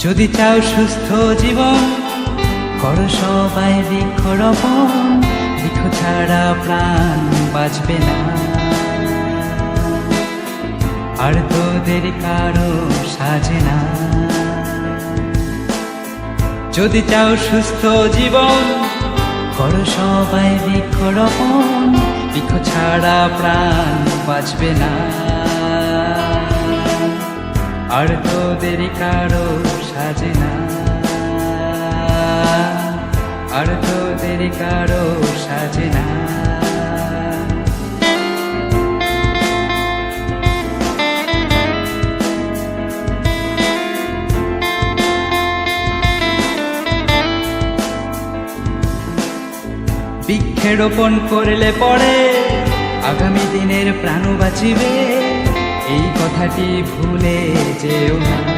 যদি চাও সুস্থ জীবন, করো সবাই বৃক্ষরোপণ। বৃক্ষ ছাড়া প্রাণ বাঁচবে না, আর তোদের কারো সাজে না। যদি চাও সুস্থ জীবন, করো সবাই বৃক্ষরোপণ। বৃক্ষ ছাড়া প্রাণ বাঁচবে না, আর তোদের কারো সাজে না, আর তোদের কারো সাজে না। বৃক্ষরোপণ করলে পরে আগামী দিনের প্রাণ বাঁচিবে, এই কথাটি ভুলে যেও না।